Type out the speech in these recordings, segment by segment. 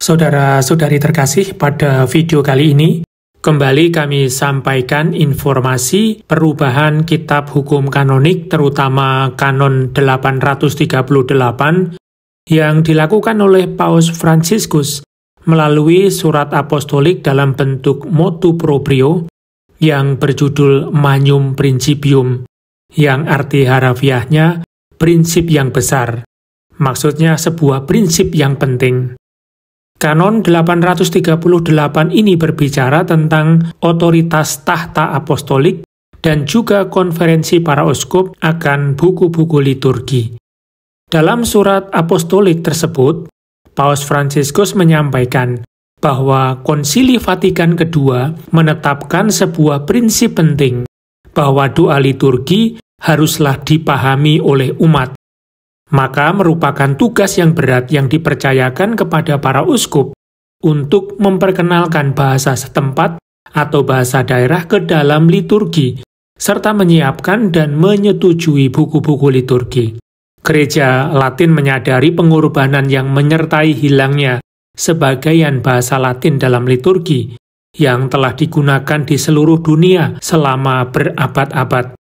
Saudara-saudari terkasih, pada video kali ini kembali kami sampaikan informasi perubahan kitab hukum kanonik, terutama Kanon 838 yang dilakukan oleh Paus Fransiskus melalui surat apostolik dalam bentuk motu proprio yang berjudul Magnum Principium, yang arti harafiahnya prinsip yang besar. Maksudnya sebuah prinsip yang penting. Kanon 838 ini berbicara tentang otoritas tahta apostolik dan juga konferensi para uskup akan buku-buku liturgi. Dalam surat apostolik tersebut, Paus Fransiskus menyampaikan bahwa Konsili Vatikan II menetapkan sebuah prinsip penting bahwa doa liturgi haruslah dipahami oleh umat. Maka merupakan tugas yang berat yang dipercayakan kepada para uskup untuk memperkenalkan bahasa setempat atau bahasa daerah ke dalam liturgi, serta menyiapkan dan menyetujui buku-buku liturgi. Gereja Latin menyadari pengorbanan yang menyertai hilangnya sebagian bahasa Latin dalam liturgi yang telah digunakan di seluruh dunia selama berabad-abad.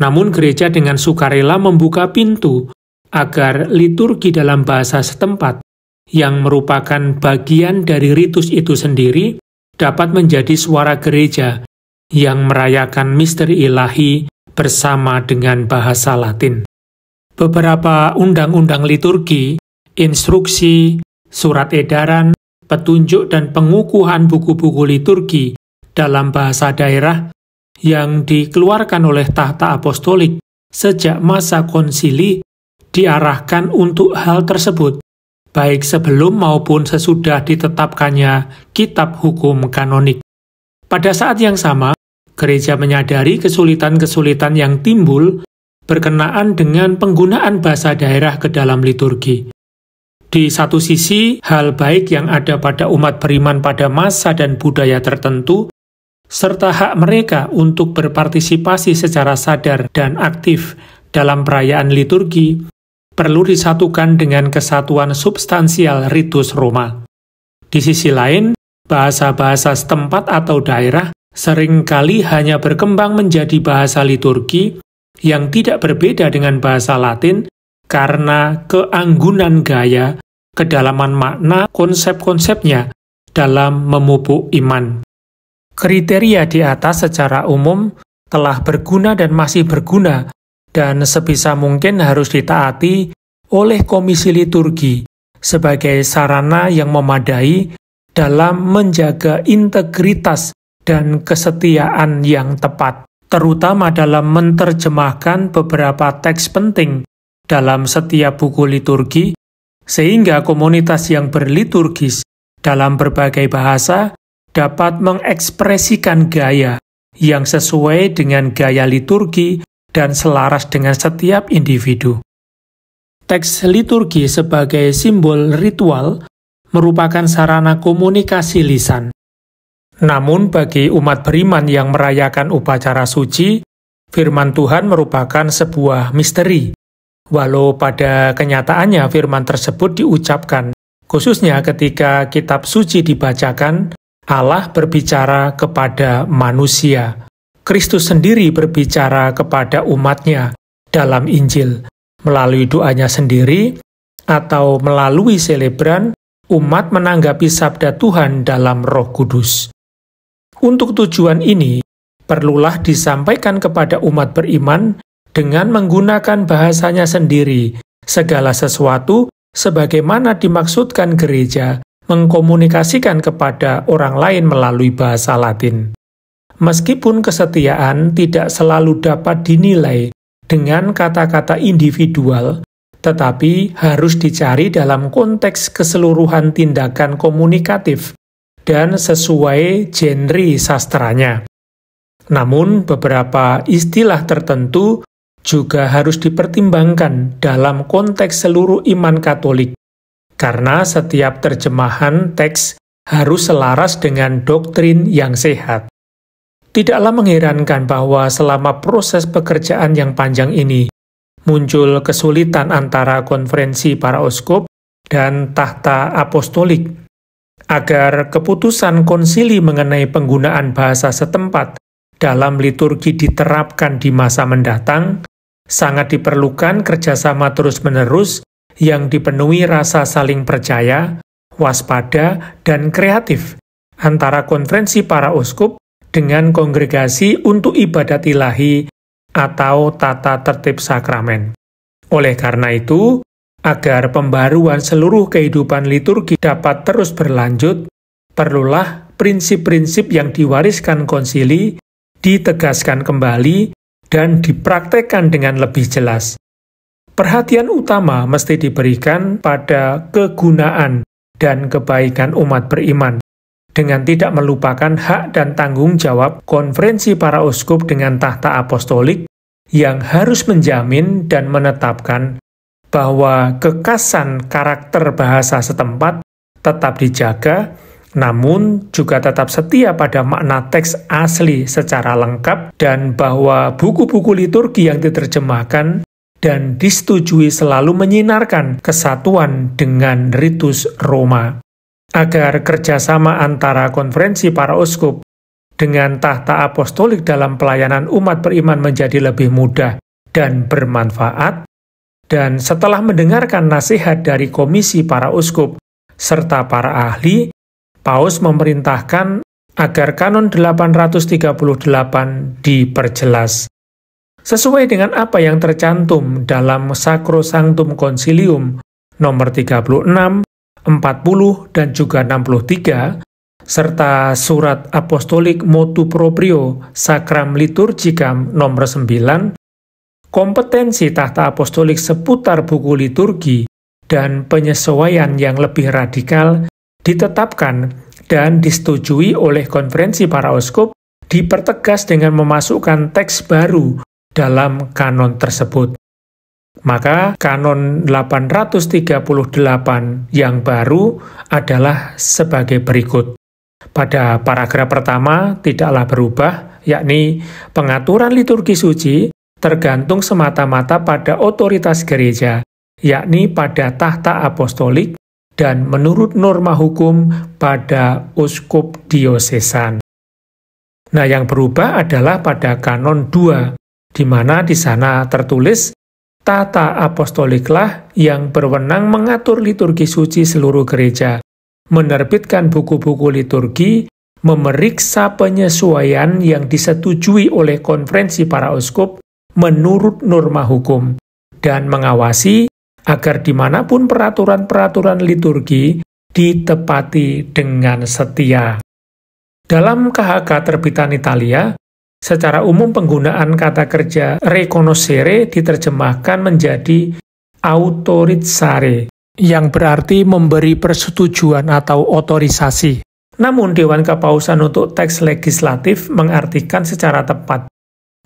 Namun gereja dengan sukarela membuka pintu agar liturgi dalam bahasa setempat yang merupakan bagian dari ritus itu sendiri dapat menjadi suara gereja yang merayakan misteri ilahi bersama dengan bahasa Latin. Beberapa undang-undang liturgi, instruksi, surat edaran, petunjuk dan pengukuhan buku-buku liturgi dalam bahasa daerah yang dikeluarkan oleh tahta apostolik sejak masa konsili diarahkan untuk hal tersebut, baik sebelum maupun sesudah ditetapkannya kitab hukum kanonik. Pada saat yang sama, gereja menyadari kesulitan-kesulitan yang timbul berkenaan dengan penggunaan bahasa daerah ke dalam liturgi. Di satu sisi, hal baik yang ada pada umat beriman pada masa dan budaya tertentu, serta hak mereka untuk berpartisipasi secara sadar dan aktif dalam perayaan liturgi, perlu disatukan dengan kesatuan substansial ritus Roma. Di sisi lain, bahasa-bahasa setempat atau daerah seringkali hanya berkembang menjadi bahasa liturgi yang tidak berbeda dengan bahasa Latin karena keanggunan gaya, kedalaman makna konsep-konsepnya dalam memupuk iman. Kriteria di atas secara umum telah berguna dan masih berguna dan sebisa mungkin harus ditaati oleh komisi liturgi sebagai sarana yang memadai dalam menjaga integritas dan kesetiaan yang tepat, terutama dalam menerjemahkan beberapa teks penting dalam setiap buku liturgi, sehingga komunitas yang berliturgis dalam berbagai bahasa dapat mengekspresikan gaya yang sesuai dengan gaya liturgi dan selaras dengan setiap individu. Teks liturgi sebagai simbol ritual merupakan sarana komunikasi lisan. Namun bagi umat beriman yang merayakan upacara suci, firman Tuhan merupakan sebuah misteri. Walau pada kenyataannya firman tersebut diucapkan, khususnya ketika kitab suci dibacakan, Allah berbicara kepada manusia. Kristus sendiri berbicara kepada umatnya dalam Injil, melalui doanya sendiri, atau melalui selebran, umat menanggapi sabda Tuhan dalam Roh Kudus. Untuk tujuan ini, perlulah disampaikan kepada umat beriman dengan menggunakan bahasanya sendiri, segala sesuatu sebagaimana dimaksudkan gereja mengkomunikasikan kepada orang lain melalui bahasa Latin. Meskipun kesetiaan tidak selalu dapat dinilai dengan kata-kata individual, tetapi harus dicari dalam konteks keseluruhan tindakan komunikatif dan sesuai genre sastranya. Namun, beberapa istilah tertentu juga harus dipertimbangkan dalam konteks seluruh iman Katolik, karena setiap terjemahan teks harus selaras dengan doktrin yang sehat. Tidaklah mengherankan bahwa selama proses pekerjaan yang panjang ini, muncul kesulitan antara konferensi para uskup dan tahta apostolik Agar keputusan konsili mengenai penggunaan bahasa setempat dalam liturgi diterapkan di masa mendatang, sangat diperlukan kerjasama terus-menerus yang dipenuhi rasa saling percaya, waspada, dan kreatif antara konferensi para uskup dengan kongregasi untuk ibadat ilahi atau tata tertib sakramen. Oleh karena itu, agar pembaruan seluruh kehidupan liturgi dapat terus berlanjut, perlulah prinsip-prinsip yang diwariskan konsili ditegaskan kembali dan dipraktekkan dengan lebih jelas. Perhatian utama mesti diberikan pada kegunaan dan kebaikan umat beriman, dengan tidak melupakan hak dan tanggung jawab konferensi para uskup dengan tahta apostolik yang harus menjamin dan menetapkan bahwa kekasan karakter bahasa setempat tetap dijaga, namun juga tetap setia pada makna teks asli secara lengkap, dan bahwa buku-buku liturgi yang diterjemahkan dan disetujui selalu menyinarkan kesatuan dengan ritus Roma. Agar kerjasama antara konferensi para uskup dengan tahta apostolik dalam pelayanan umat beriman menjadi lebih mudah dan bermanfaat, dan setelah mendengarkan nasihat dari komisi para uskup serta para ahli, Paus memerintahkan agar kanon 838 diperjelas. Sesuai dengan apa yang tercantum dalam Sacrosanctum Concilium nomor 36, 40, dan juga 63, serta surat apostolik Motu Proprio Sacram Liturgicam nomor 9, kompetensi tahta apostolik seputar buku liturgi dan penyesuaian yang lebih radikal ditetapkan dan disetujui oleh konferensi para uskup, dipertegas dengan memasukkan teks baru dalam kanon tersebut. Maka kanon 838 yang baru adalah sebagai berikut. Pada paragraf pertama tidaklah berubah, yakni pengaturan liturgi suci tergantung semata-mata pada otoritas gereja, yakni pada tahta apostolik, dan menurut norma hukum pada uskup diosesan. Nah, yang berubah adalah pada kanon 2, di mana di sana tertulis tata apostoliklah yang berwenang mengatur liturgi suci seluruh gereja, menerbitkan buku-buku liturgi, memeriksa penyesuaian yang disetujui oleh konferensi para uskup menurut norma hukum, dan mengawasi agar dimanapun peraturan-peraturan liturgi ditepati dengan setia. Dalam KHK terbitan Italia, secara umum penggunaan kata kerja reconoscere diterjemahkan menjadi autorizzare, yang berarti memberi persetujuan atau otorisasi. Namun Dewan Kepausan untuk Teks Legislatif mengartikan secara tepat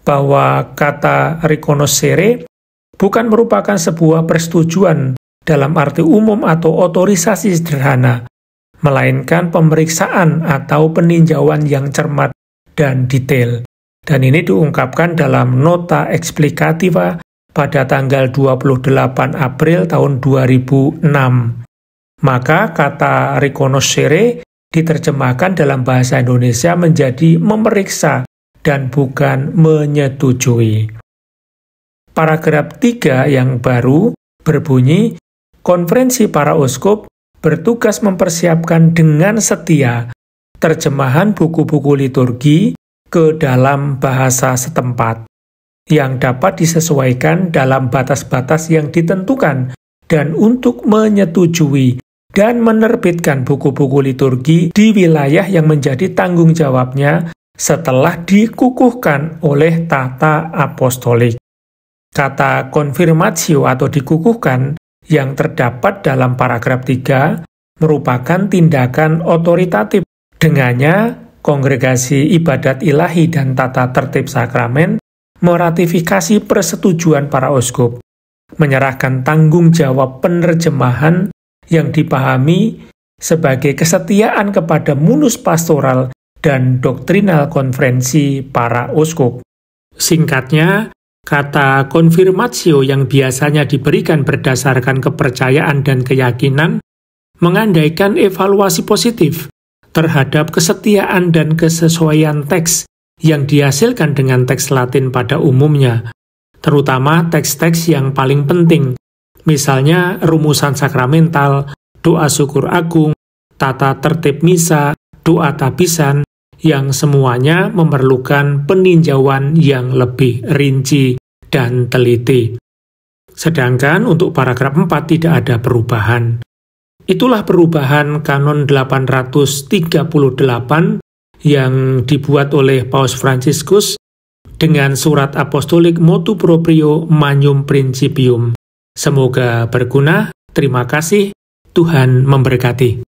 bahwa kata reconoscere bukan merupakan sebuah persetujuan dalam arti umum atau otorisasi sederhana, melainkan pemeriksaan atau peninjauan yang cermat dan detail. Dan ini diungkapkan dalam nota explicativa pada tanggal 28 April tahun 2006. Maka kata reconoscere diterjemahkan dalam bahasa Indonesia menjadi memeriksa dan bukan menyetujui. Paragraf 3 yang baru berbunyi, konferensi para uskup bertugas mempersiapkan dengan setia terjemahan buku-buku liturgi ke dalam bahasa setempat, yang dapat disesuaikan dalam batas-batas yang ditentukan, dan untuk menyetujui dan menerbitkan buku-buku liturgi di wilayah yang menjadi tanggung jawabnya setelah dikukuhkan oleh tahta apostolik. Kata konfirmatio atau dikukuhkan yang terdapat dalam paragraf 3 merupakan tindakan otoritatif. Dengannya, Kongregasi Ibadat Ilahi dan Tata Tertib Sakramen meratifikasi persetujuan para uskup, menyerahkan tanggung jawab penerjemahan yang dipahami sebagai kesetiaan kepada munus pastoral dan doktrinal konferensi para uskup. Singkatnya, kata konfirmatio yang biasanya diberikan berdasarkan kepercayaan dan keyakinan mengandaikan evaluasi positif terhadap kesetiaan dan kesesuaian teks yang dihasilkan dengan teks Latin pada umumnya, terutama teks-teks yang paling penting, misalnya rumusan sakramental, doa syukur agung, tata tertib misa, doa tabisan, yang semuanya memerlukan peninjauan yang lebih rinci dan teliti. Sedangkan untuk paragraf 4 tidak ada perubahan. Itulah perubahan kanon 838 yang dibuat oleh Paus Fransiskus dengan surat apostolik Motu Proprio Magnum Principium. Semoga berguna. Terima kasih. Tuhan memberkati.